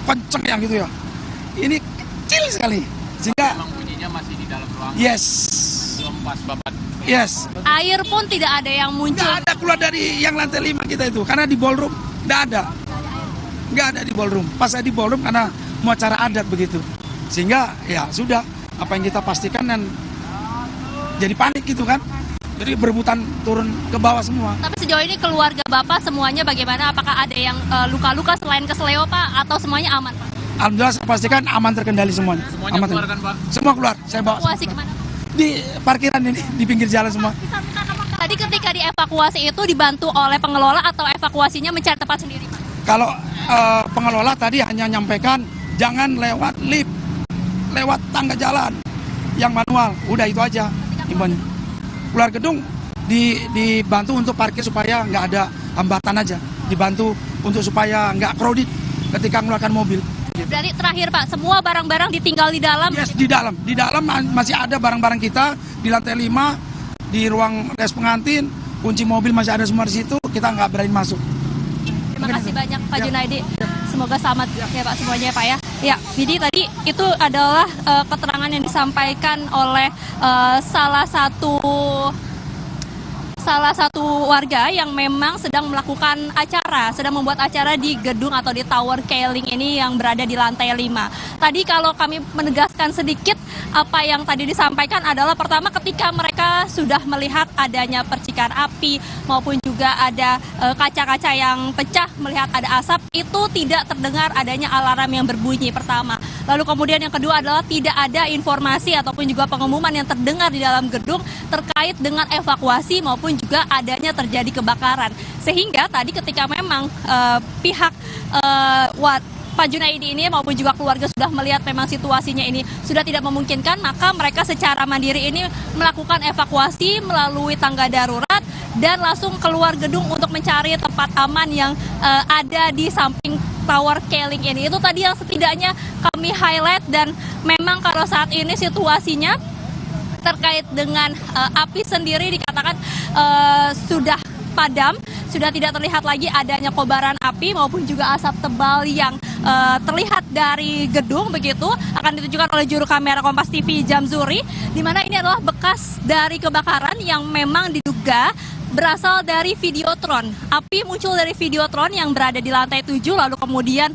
kenceng yang gitu ya. Ini kecil sekali. Sehingga memang bunyinya masih di dalam ruangan. yes. Belum pas Bapak. Yes. Air pun tidak ada yang muncul. Nggak ada keluar dari yang lantai 5 kita itu. Karena di ballroom nggak ada. Nggak ada di ballroom. Pas saya di ballroom karena mau acara adat begitu. Sehingga ya sudah apa yang kita pastikan dan jadi panik gitu kan. Jadi berebutan turun ke bawah semua. Tapi sejauh ini keluarga Bapak semuanya bagaimana? Apakah ada yang luka-luka selain kesleo Pak? Atau semuanya aman Pak? Alhamdulillah saya pastikan aman terkendali semuanya. Semuanya Aman keluar kan Pak? Semua keluar. Saya bawa Evakuasi kemana? di parkiran ini di pinggir jalan semua. Tadi ketika dievakuasi itu dibantu oleh pengelola atau evakuasinya mencari tempat sendiri Pak? Kalau pengelola tadi hanya nyampaikan jangan lewat lift, lewat tangga jalan yang manual. Udah itu aja imbauannya. Keluar gedung dibantu untuk parkir supaya nggak ada hambatan aja. Dibantu untuk supaya nggak crowded ketika mengeluarkan mobil. Berarti terakhir Pak, semua barang-barang ditinggal di dalam? Yes, di dalam. Di dalam masih ada barang-barang kita di lantai 5, di ruang res pengantin, kunci mobil masih ada semua di situ. Kita nggak berani masuk. Terima kasih banyak Pak Junaidi. Semoga selamat ya Pak semuanya ya Pak ya. Ya, jadi tadi itu adalah keterangan yang disampaikan oleh salah satu warga yang memang sedang melakukan acara, sedang membuat acara di gedung atau di Tower Keling ini yang berada di lantai 5. Tadi kalau kami menegaskan sedikit, apa yang tadi disampaikan adalah pertama ketika mereka sudah melihat adanya percikan api maupun juga ada kaca-kaca yang pecah, melihat ada asap, itu tidak terdengar adanya alarm yang berbunyi pertama. Lalu kemudian yang kedua adalah tidak ada informasi ataupun juga pengumuman yang terdengar di dalam gedung terkait dengan evakuasi maupun juga adanya terjadi kebakaran. Sehingga tadi ketika memang pihak Pak Junaidi ini maupun juga keluarga sudah melihat memang situasinya ini sudah tidak memungkinkan, maka mereka secara mandiri ini melakukan evakuasi melalui tangga darurat dan langsung keluar gedung untuk mencari tempat aman yang ada di samping Tower Keling ini. Itu tadi yang setidaknya kami highlight, dan memang kalau saat ini situasinya terkait dengan api sendiri dikatakan sudah padam, sudah tidak terlihat lagi adanya kobaran api maupun juga asap tebal yang terlihat dari gedung begitu. Akan ditunjukkan oleh juru kamera Kompas TV Jamzuri, di mana ini adalah bekas dari kebakaran yang memang diduga berasal dari Videotron. Api muncul dari Videotron yang berada di lantai 7 lalu kemudian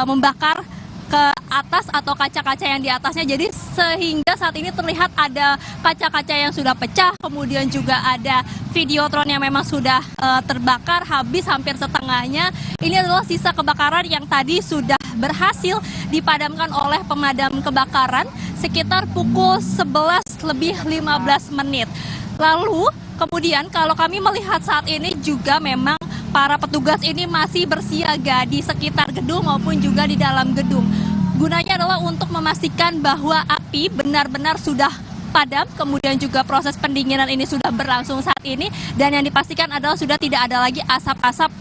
membakar ke atas atau kaca-kaca yang di atasnya. Jadi sehingga saat ini terlihat ada kaca-kaca yang sudah pecah, kemudian juga ada Videotron yang memang sudah terbakar habis hampir setengahnya. Ini adalah sisa kebakaran yang tadi sudah berhasil dipadamkan oleh pemadam kebakaran sekitar pukul 11:15. Lalu kemudian kalau kami melihat saat ini juga memang para petugas ini masih bersiaga di sekitar gedung maupun juga di dalam gedung. Gunanya adalah untuk memastikan bahwa api benar-benar sudah padam, kemudian juga proses pendinginan ini sudah berlangsung saat ini, dan yang dipastikan adalah sudah tidak ada lagi asap-asap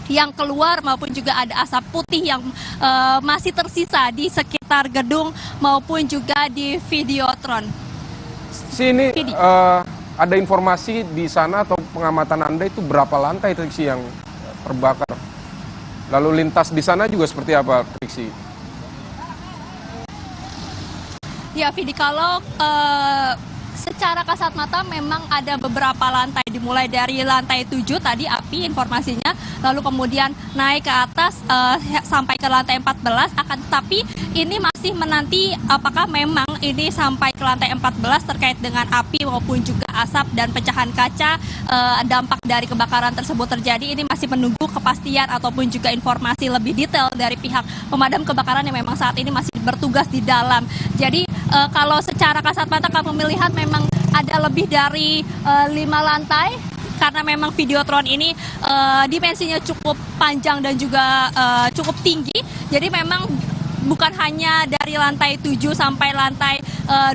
yang keluar maupun juga ada asap putih yang masih tersisa di sekitar gedung maupun juga di Videotron. Sini ada informasi di sana atau pengamatan Anda itu berapa lantai Triksi yang terbakar? Lalu lintas di sana juga seperti apa Triksi? Ya Vidi, kalau secara kasat mata memang ada beberapa lantai, dimulai dari lantai 7 tadi api informasinya, lalu kemudian naik ke atas sampai ke lantai 14, akan tetapi ini masih menanti apakah memang ini sampai ke lantai 14 terkait dengan api maupun juga asap dan pecahan kaca, dampak dari kebakaran tersebut terjadi. Ini masih menunggu kepastian ataupun juga informasi lebih detail dari pihak pemadam kebakaran yang memang saat ini masih bertugas di dalam. Jadi kalau secara kasat mata kami melihat memang ada lebih dari 5 lantai, karena memang Videotron ini dimensinya cukup panjang dan juga cukup tinggi. Jadi memang bukan hanya dari lantai 7 sampai lantai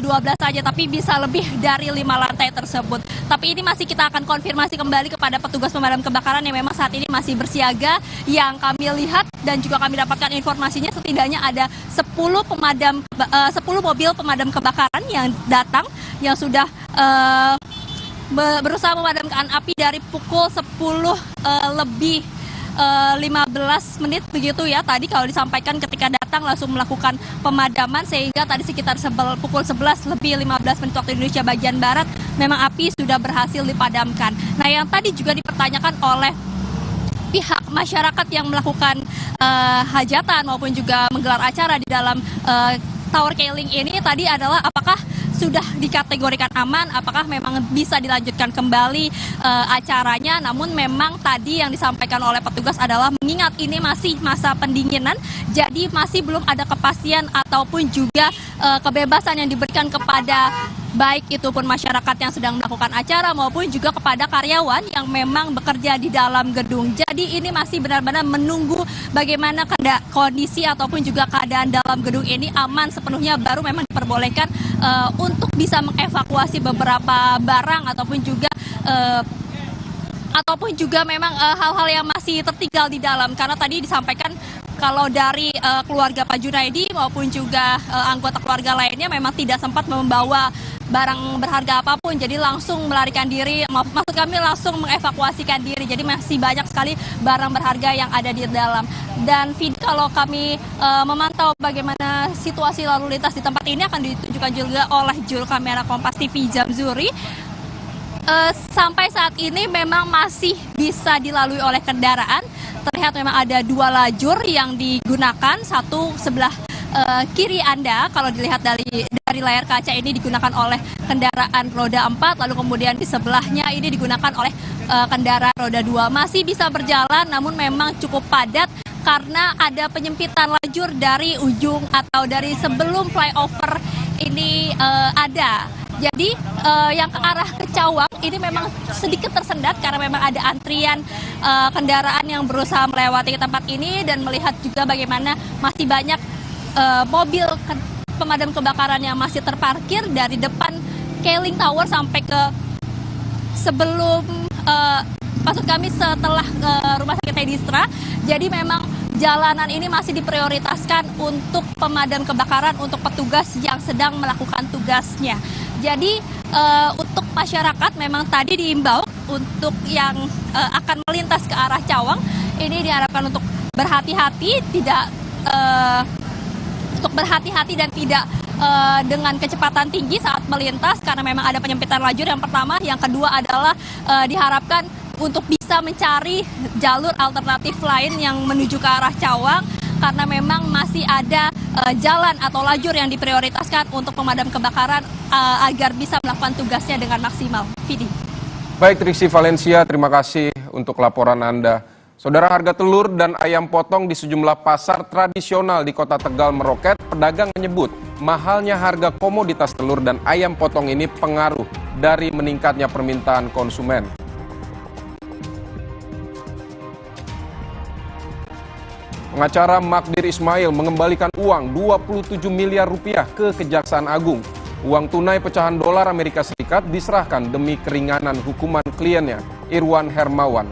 12 saja, tapi bisa lebih dari 5 lantai tersebut. Tapi ini masih kita akan konfirmasi kembali kepada petugas pemadam kebakaran yang memang saat ini masih bersiaga. Yang kami lihat dan juga kami dapatkan informasinya, setidaknya ada 10 mobil pemadam kebakaran yang datang, yang sudah berusaha memadamkan api dari pukul 10 lebih 15 menit begitu ya tadi kalau disampaikan ketika datang langsung melakukan pemadaman, sehingga tadi sekitar pukul 11 lebih 15 menit waktu Indonesia bagian Barat memang api sudah berhasil dipadamkan. Nah, yang tadi juga dipertanyakan oleh pihak masyarakat yang melakukan hajatan maupun juga menggelar acara di dalam Tower Keling ini tadi adalah apakah sudah dikategorikan aman, apakah memang bisa dilanjutkan kembali acaranya. Namun memang tadi yang disampaikan oleh petugas adalah mengingat ini masih masa pendinginan, jadi masih belum ada kepastian ataupun juga kebebasan yang diberikan kepada baik itu pun masyarakat yang sedang melakukan acara maupun juga kepada karyawan yang memang bekerja di dalam gedung. Jadi ini masih benar-benar menunggu bagaimana kondisi ataupun juga keadaan dalam gedung ini aman sepenuhnya, baru memang diperbolehkan untuk bisa mengevakuasi beberapa barang ataupun juga memang hal-hal yang masih tertinggal di dalam, karena tadi disampaikan kalau dari keluarga Pak Junaidi maupun juga anggota keluarga lainnya memang tidak sempat membawa barang berharga apapun, jadi langsung melarikan diri, maksud kami langsung mengevakuasikan diri, jadi masih banyak sekali barang berharga yang ada di dalam. Dan kalau kami memantau bagaimana situasi lalu lintas di tempat ini akan ditunjukkan juga oleh juru kamera Kompas TV Jamzuri. Sampai saat ini memang masih bisa dilalui oleh kendaraan. Terlihat memang ada 2 lajur yang digunakan, satu sebelah kiri Anda kalau dilihat dari layar kaca ini digunakan oleh kendaraan roda 4, lalu kemudian di sebelahnya ini digunakan oleh kendaraan roda 2. Masih bisa berjalan namun memang cukup padat karena ada penyempitan lajur dari ujung atau dari sebelum flyover ini ada. Jadi yang ke arah ke Cawang ini memang sedikit tersendat karena memang ada antrian kendaraan yang berusaha melewati tempat ini, dan melihat juga bagaimana masih banyak mobil pemadam kebakaran yang masih terparkir dari depan Keling Tower sampai ke sebelum maksud kami setelah Rumah Sakit Medistra. Jadi memang jalanan ini masih diprioritaskan untuk pemadam kebakaran, untuk petugas yang sedang melakukan tugasnya. Jadi untuk masyarakat memang tadi diimbau untuk yang akan melintas ke arah Cawang ini diharapkan untuk berhati-hati, dan tidak dengan kecepatan tinggi saat melintas karena memang ada penyempitan lajur yang pertama. Yang kedua adalah diharapkan untuk bisa mencari jalur alternatif lain yang menuju ke arah Cawang karena memang masih ada jalan atau lajur yang diprioritaskan untuk pemadam kebakaran agar bisa melakukan tugasnya dengan maksimal. Vidi. Baik, Triksi Valencia, terima kasih untuk laporan Anda. Saudara, harga telur dan ayam potong di sejumlah pasar tradisional di Kota Tegal meroket. Pedagang menyebut mahalnya harga komoditas telur dan ayam potong ini pengaruh dari meningkatnya permintaan konsumen. Pengacara Magdir Ismail mengembalikan uang 27 miliar rupiah ke Kejaksaan Agung. Uang tunai pecahan dolar Amerika Serikat diserahkan demi keringanan hukuman kliennya, Irwan Hermawan.